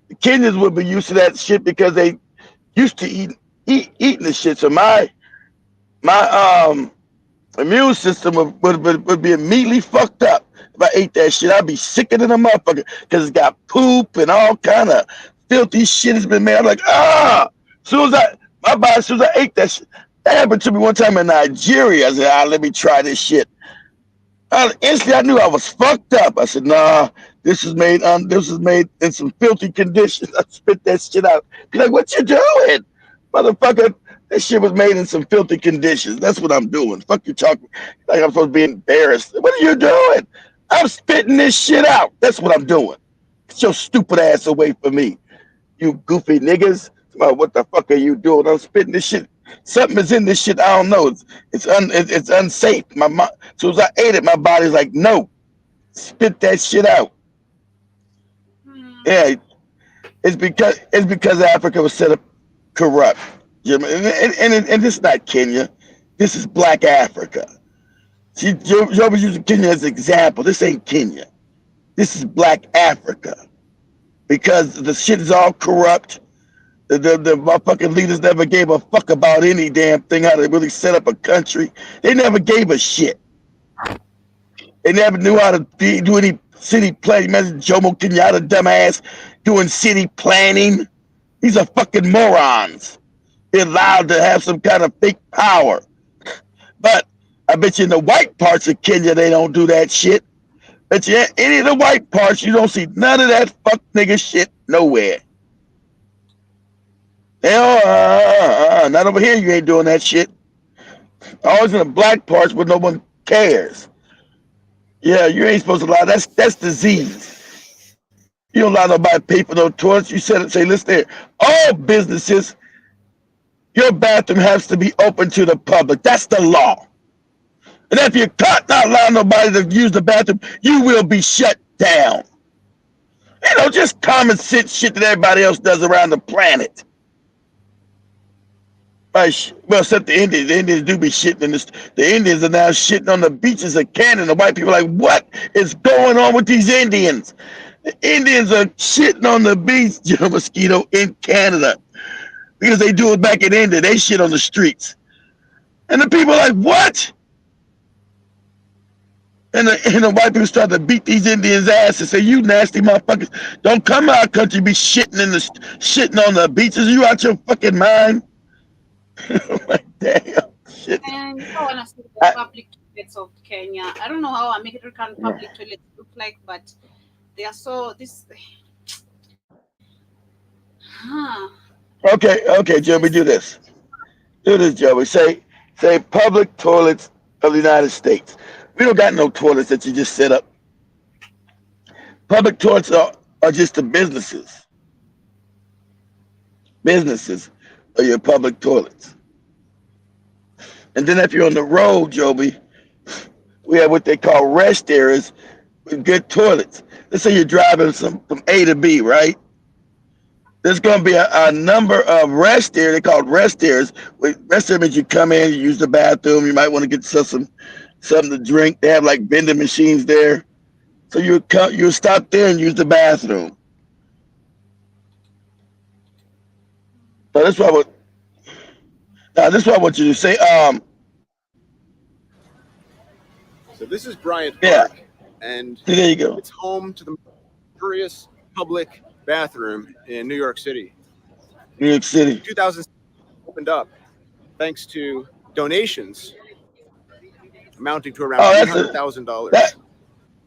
The Kenyans would be used to that shit because they used to eating the shit. So my immune system would be immediately fucked up if I ate that shit. I'd be sicker than a motherfucker because it's got poop and all kind of filthy shit has been made. I'm like, as soon as I ate that shit. That happened to me one time in Nigeria. I said, let me try this shit. Instantly, I knew I was fucked up. I said, "Nah, this was made in some filthy conditions." I spit that shit out. Be like, "What you doing, motherfucker? That shit was made in some filthy conditions. That's what I'm doing. Fuck you talking like I'm supposed to be embarrassed. What are you doing? I'm spitting this shit out. That's what I'm doing. Get your stupid ass away from me, you goofy niggas. What the fuck are you doing? I'm spitting this shit. Something is in this shit. I don't know. It's unsafe. As soon as I ate it, my body's like, no, spit that shit out. Hmm. Yeah, it's because Africa was set up corrupt. And this is not Kenya. This is Black Africa. See, you're always using Kenya as an example. This ain't Kenya. This is Black Africa because the shit is all corrupt. The motherfucking leaders never gave a fuck about any damn thing, how to really set up a country. They never gave a shit. They never knew how to do any city planning. Imagine Jomo Kenyatta, dumbass, doing city planning. These are fucking morons. They're allowed to have some kind of fake power. But I bet you in the white parts of Kenya, they don't do that shit. But you any of the white parts, you don't see none of that fuck nigga shit nowhere. Hell, not over here. You ain't doing that shit. Always in the black parts where no one cares. Yeah, you ain't supposed to lie. That's disease. You don't allow nobody to pay for no toilets. You said it. Say, listen there. All businesses, your bathroom has to be open to the public. That's the law. And if you're caught not allowing nobody to use the bathroom, you will be shut down. Just common sense shit that everybody else does around the planet. Right. Well, except the Indians. The Indians do be shitting in this. The Indians are now shitting on the beaches of Canada. The white people are like, what is going on with these Indians? The Indians are shitting on the beach, Joe Mosquito, in Canada. Because they do it back in India. They shit on the streets. And the people are like, what? And the white people start to beat these Indians' ass and say, you nasty motherfuckers. Don't come to our country be shitting on the beaches. Are you out your fucking mind? Like, damn. Shit. And if I want to see the I, public toilets of Kenya, I don't know how American public toilets look like, but they are so this. Huh. okay, This Joey, is do this. Do this, Joey. Say public toilets of the United States. We don't got no toilets that you just set up. Public toilets are just the businesses. Businesses are your public toilets. And then if you're on the road, Joby, we have what they call rest areas with good toilets. Let's say you're driving from A to B, right? There's going to be a number of rest areas. They call rest areas. Rest area means you come in, you use the bathroom. You might want to get something to drink. They have like vending machines there. So you stop there and use the bathroom. So this is what I want you to say. So this is Bryant Yeah. Park, and There you go. it's home to the luxurious public bathroom in New York City. New York City. 2000 opened up thanks to donations amounting to around Oh, $300,000.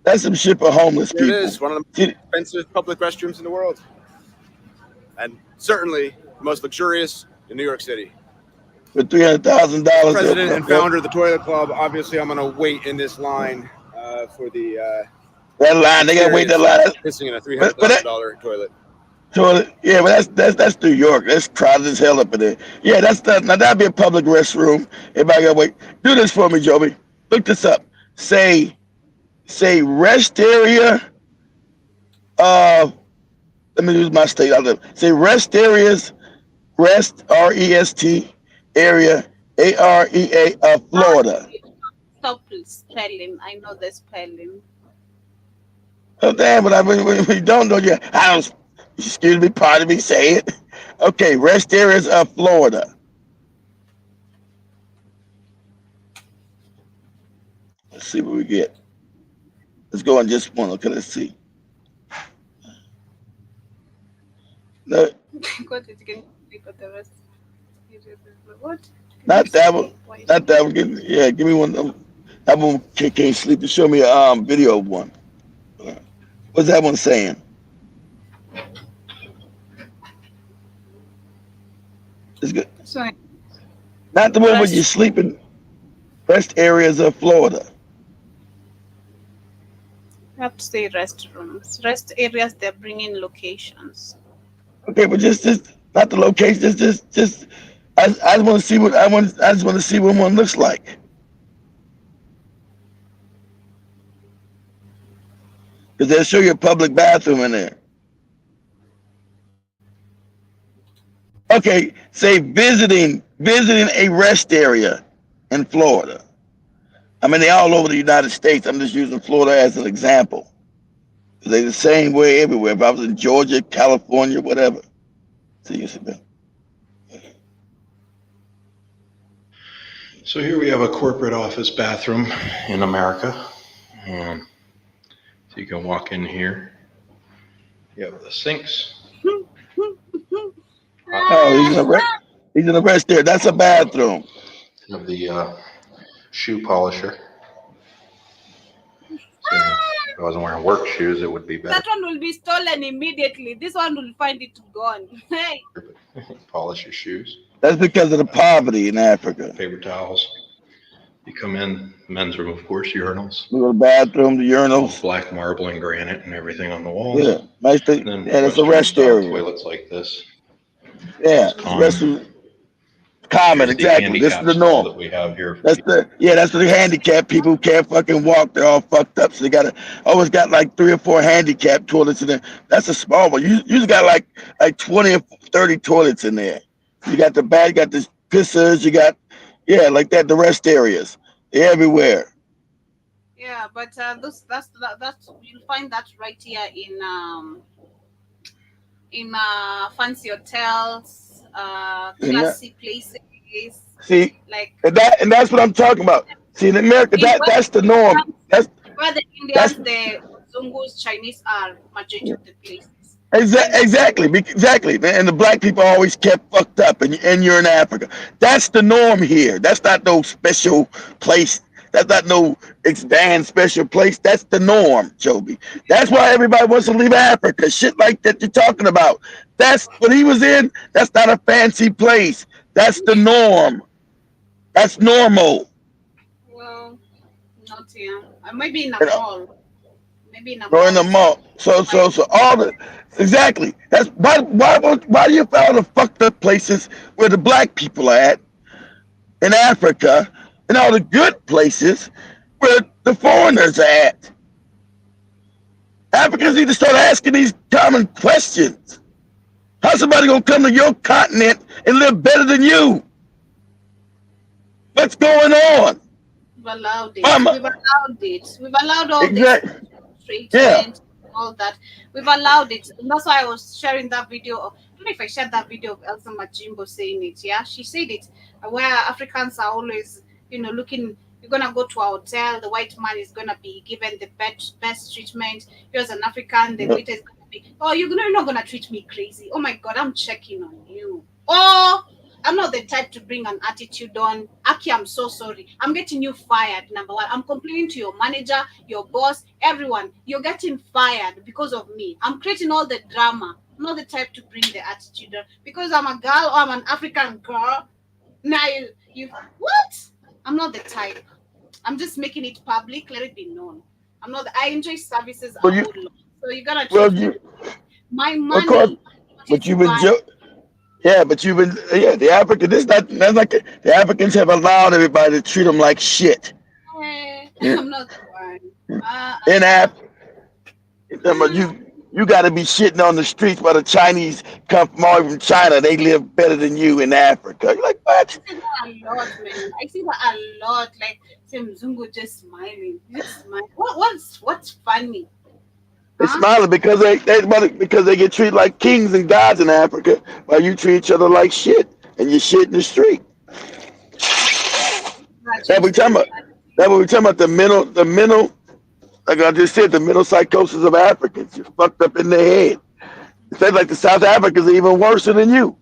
that's some shit for homeless Here it people. is, one of the most expensive public restrooms in the world, and certainly the most luxurious in New York City. For $300,000. President and founder of the Toilet Club. Obviously, I'm going to wait in this line for the that line. They gotta wait that line. pissing in a $300,000 toilet. Toilet. Yeah, but that's New York. That's crowded as hell up in there. Yeah, now that'd be a public restroom. Everybody gotta wait. Do this for me, Joby. Look this up. Say rest area. Let me use my state. Say rest areas. Rest REST area AREA of Florida. stop spelling. I know the spelling. Oh damn! But we don't know yet. I don't. Excuse me. Pardon me. Say it. Okay. Rest areas of Florida. Let's see what we get. Let's go on just one. Okay. Let's see. No, Got it again. Got the rest. What? not that one. Why? Not that one. Yeah, give me one. That one can't sleep. To show me a video of one. What's that one saying? It's good. So Not the one where you're rest sleeping. Rest areas of Florida. I have to say restrooms. Rest areas, they're bringing locations. Okay, but just not the location. Just. I just want to see what I want. I just want to see what one looks like. Because they'll show you a public bathroom in there. Okay, say visiting a rest area in Florida. I mean, they're all over the United States. I'm just using Florida as an example. They're the same way everywhere. If I was in Georgia, California, whatever. See you, Sabine. So here we have a corporate office bathroom in America. So you can walk in here. You have the sinks. Oh, he's in a rest area. That's a bathroom. You have the shoe polisher. So if I wasn't wearing work shoes, it would be better. That one will be stolen immediately. This one will find it gone. Hey. Polish your shoes. That's because of the poverty in Africa. Paper towels. You come in, men's room, of course, urinals. We go to the bathroom, the urinals. Black marble and granite and everything on the walls. Yeah, nice thing. And then Yeah, it's a rest area. Toilets like this. Yeah, common, exactly. This is the norm. That we have here. That's the handicapped people who can't fucking walk. They're all fucked up. So they always got like 3 or 4 handicapped toilets in there. That's a small one. You just got like 20 or 30 toilets in there. You got the bad, you got the pissers, you got like that. The rest areas, they're everywhere. Yeah, but that's you'll find that right here in fancy hotels, classy places. See, like and that's what I'm talking about. See, in America, that's the norm. That's where the Indians, the Zungus, Chinese are majority of the places. Exactly. And the black people are always kept fucked up, and you're in Africa. That's the norm here. That's not no special place. That's not no expand special place. That's the norm, Joby. That's why everybody wants to leave Africa. Shit like that you're talking about. That's what he was in. That's not a fancy place. That's the norm. That's normal. Well, not here. Maybe in a mall. Maybe in a mall. In the mall. So all the exactly. That's why do you find the fucked up places where the black people are at in Africa? And all the good places where the foreigners are at. Africans need to start asking these common questions. How's somebody gonna come to your continent and live better than you? What's going on? We've allowed it. We've allowed all this treatment, all that. We've allowed it. And that's why I was sharing that video. I don't know if I shared that video of Elsa Majimbo saying it. Yeah, she said it, where Africans are always, looking, you're gonna go to a hotel, the white man is gonna be given the best treatment. You as an African, the waiter is gonna be, oh, you're not gonna treat me crazy. Oh my God, I'm checking on you. Oh, I'm not the type to bring an attitude on. Aki, I'm so sorry. I'm getting you fired, number one. I'm complaining to your manager, your boss, everyone. You're getting fired because of me. I'm creating all the drama. I'm not the type to bring the attitude on. Because I'm a girl or I'm an African girl. Now you what? I'm not the type. I'm just making it public. Let it be known. I enjoy services. So you gotta treat my money. Of course, but you've been the African. That's like the Africans have allowed everybody to treat them like shit. I'm not the one. In Africa, you got to be shitting on the streets while the Chinese come from all from China. They live better than you in Africa. You're like, what? I see that a lot, man. I see that a lot. Like, Mzungu just smiling. Just smile. What's funny? They're smiling because they get treated like kings and gods in Africa, while you treat each other like shit and you shit in the street. That we talking about the mental. Like I just said, the mental psychosis of Africans. You're fucked up in their head. It's like the South Africans are even worse than you.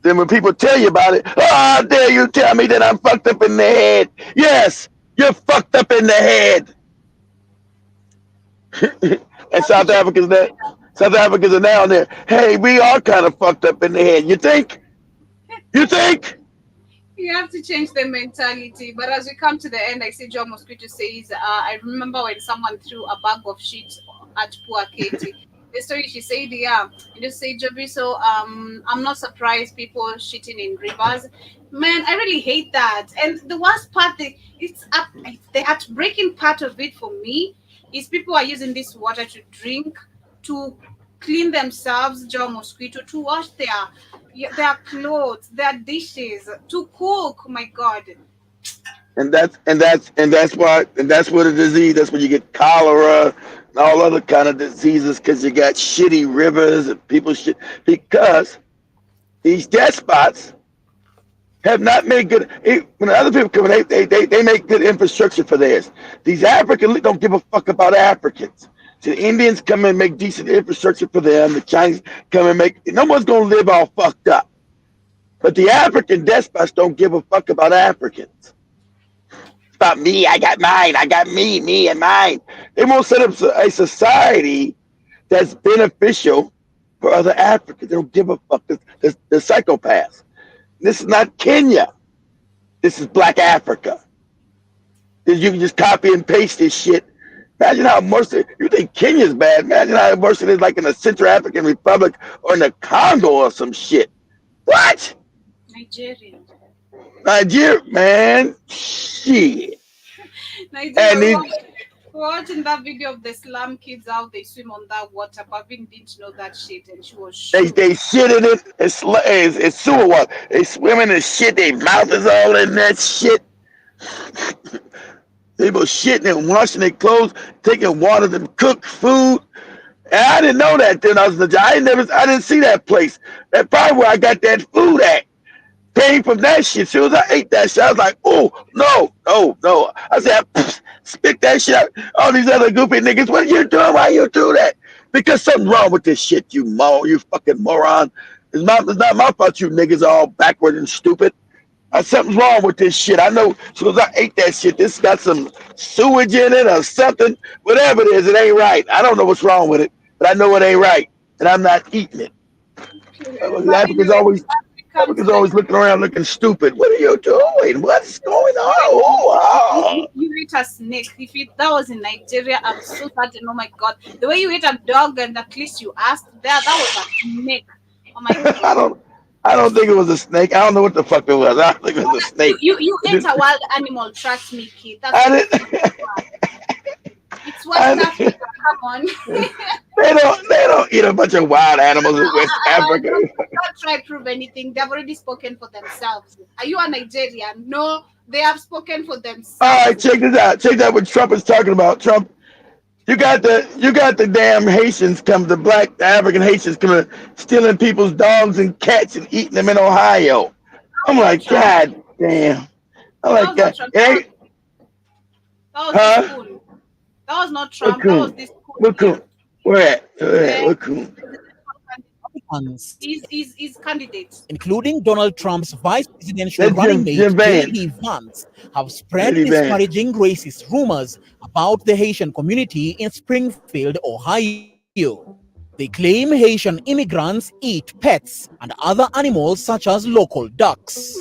Then when people tell you about it, how dare you tell me that I'm fucked up in the head? Yes, You're fucked up in the head. And Have to South change Africans that South Africans are down there. Hey, we are kind of fucked up in the head. You think? You think? You have to change the mentality. But as we come to the end, I see John Mosquito says, I remember when someone threw a bag of shit at poor Katie. The story she said, yeah, and just say Joby, so I'm not surprised people shitting in rivers. Man, I really hate that. And the worst part, the heartbreaking part of it for me is people are using this water to drink, to clean themselves, Joe Mosquito, to wash their clothes, their dishes, to cook. My God. And that's what a disease. That's when you get cholera and all other kind of diseases because you got shitty rivers and people shit because these despots have not made good. When other people come in, they make good infrastructure for theirs. These Africans don't give a fuck about Africans. So the Indians come and make decent infrastructure for them. The Chinese come and make. No one's gonna live all fucked up. But the African despots don't give a fuck about Africans. It's about me. I got mine. I got me and mine. They won't set up a society that's beneficial for other Africans. They don't give a fuck. They're psychopaths. This is not Kenya. This is Black Africa. You can just copy and paste this shit. Imagine how worse you think Kenya's bad. Imagine how worse it is like in the Central African Republic or in the Congo or some shit. What? Nigeria. Nigeria, man. Shit. Nigeria, And we these, were watching that video of the slum kids how they swim on that water. Bavin didn't know that shit, and she was shocked. they shit in it. It's sewer water. They swimming in shit. Their mouth is all in that shit. They were shitting and washing their clothes, taking water to cook food. And I didn't know that then. I didn't see that place. That's probably where I got that food at. Came from that shit. As soon as I ate that shit, I was like, oh, no. I said, spit that shit out. All these other goofy niggas, what are you doing? Why you do that? Because something's wrong with this shit, you fucking moron. It's not my fault you niggas are all backward and stupid. Something's wrong with this shit. I know as soon as I ate that shit, this got some sewage in it or something. Whatever it is, it ain't right. I don't know what's wrong with it, but I know it ain't right. And I'm not eating it. But Africans anyway, always come to Africans always looking around looking stupid. What are you doing? What's going on? Oh, you eat a snake. That was in Nigeria, I'm so certain. Oh my God, the way you ate a dog and at least you asked that was a snake. Oh my God. I don't think it was a snake. I don't know what the fuck it was. I don't think it was a snake. You ate a wild animal. Trust me, kid. That's I what didn't. it's West Africa. Come on. They don't eat a bunch of wild animals in West Africa. Don't try to prove anything. They've already spoken for themselves. Are you a Nigerian? No, they have spoken for themselves. All right, check this out. Check out what Trump is talking about. Trump, you got the damn Haitians the African Haitians coming stealing people's dogs and cats and eating them in Ohio. I'm like, God damn. I'm like, God. That was this cool. That was not Trump. That was this cool. Look cool. Where at? Look cool. His candidates, including Donald Trump's vice presidential running mate J.D. Vance, have spread disparaging racist rumors about the Haitian community in Springfield, Ohio. They claim Haitian immigrants eat pets and other animals such as local ducks.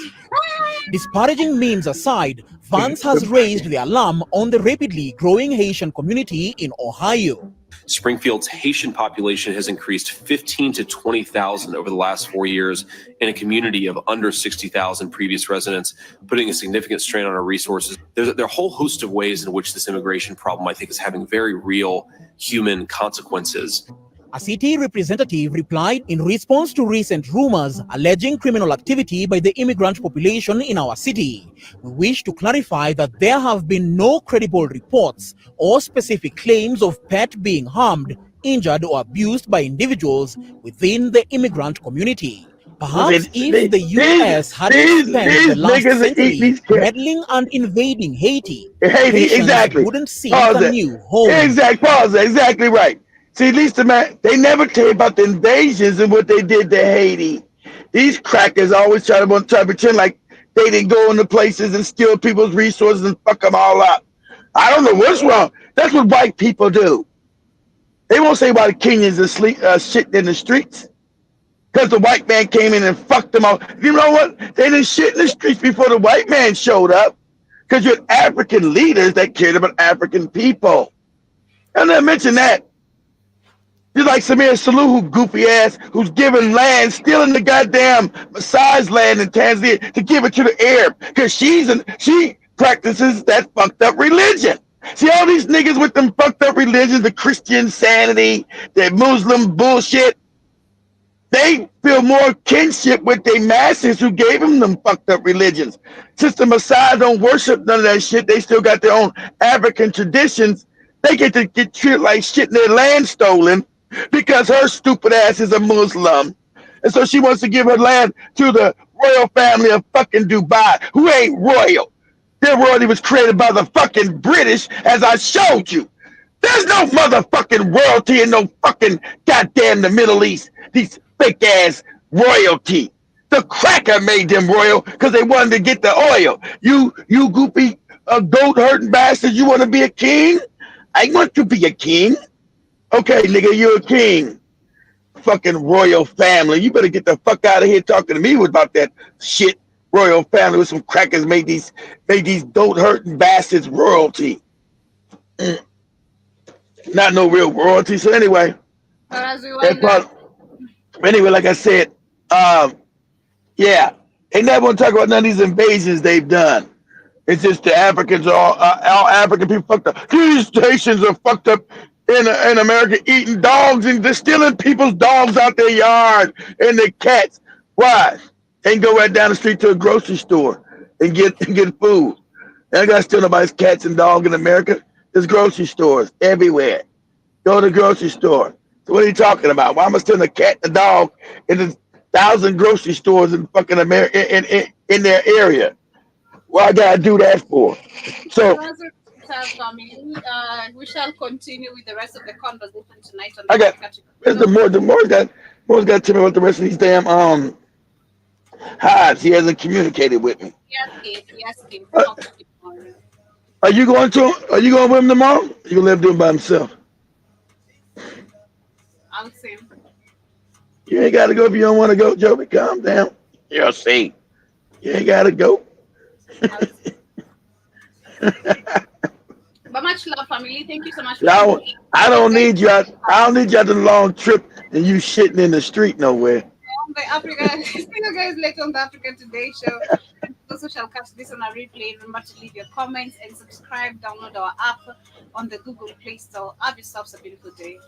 Disparaging memes aside, Vance has raised the alarm on the rapidly growing Haitian community in Ohio. Springfield's Haitian population has increased 15 to 20,000 over the last 4 years in a community of under 60,000 previous residents, putting a significant strain on our resources. There are a whole host of ways in which this immigration problem, I think, is having very real human consequences. A city representative replied in response to recent rumors alleging criminal activity by the immigrant population in our city. We wish to clarify that there have been no credible reports or specific claims of pet being harmed, injured, or abused by individuals within the immigrant community. Perhaps if the U.S. had spent the last century meddling and invading Haiti, exactly, wouldn't seek a new home. Exactly right. See, at least they never tell you about the invasions and what they did to Haiti. These crackers always try to pretend like they didn't go into places and steal people's resources and fuck them all up. I don't know what's wrong. That's what white people do. They won't say why the Kenyans are shitting in the streets because the white man came in and fucked them all. You know what? They didn't shit in the streets before the white man showed up because you had African leaders that cared about African people. And I mentioned that. You're like Samir Suluhu, who goofy ass, who's giving land, stealing the goddamn massage land in Tanzania to give it to the Arab because she practices that fucked up religion. See all these niggas with them fucked up religions, the Christian sanity, the Muslim bullshit. They feel more kinship with their masters who gave them fucked up religions. Since the Messiah don't worship none of that shit, they still got their own African traditions. They get to get treated like shit and their land stolen because her stupid ass is a Muslim. And so she wants to give her land to the royal family of fucking Dubai, who ain't royal. Their royalty was created by the fucking British, as I showed you. There's no motherfucking royalty in no fucking goddamn the Middle East. These fake ass royalty. The cracker made them royal because they wanted to get the oil. You goopy goat hurting bastard, you want to be a king? I want to be a king. Okay, nigga, you're a king. Fucking royal family. You better get the fuck out of here talking to me about that shit. Royal family with some crackers made these goat hurting bastards royalty. Not no real royalty. So anyway, anyway, like I said, yeah, they never want to talk about none of these invasions they've done. It's just the Africans are all African people fucked up. These Haitians are fucked up in America eating dogs and they're stealing people's dogs out their yard and their cats. Why? They can go right down the street to a grocery store and get food. They ain't got to steal nobody's cats and dogs in America. There's grocery stores everywhere. Go to the grocery store. So what are you talking about? Why am I stealing a cat and a dog in the 1,000 grocery stores in fucking America in their area? What I gotta do that for? So family, we shall continue with the rest of the conversation tonight on I got the Moore's got to tell me what the rest of these damn hives. He hasn't communicated with me. Yes, Are you going with him tomorrow? You gonna let him do it by himself? I'll see. You ain't gotta go if you don't want to go, Joby. Calm down. You'll see. You ain't gotta go. But much love, family. Thank you so much. I don't need you. I don't need you at the long trip and you shitting in the street nowhere. The Africa, see you guys later on the Africa Today show. Those who shall catch this on a replay, remember to leave your comments and subscribe. Download our app on the Google Play Store. Have yourselves a beautiful day.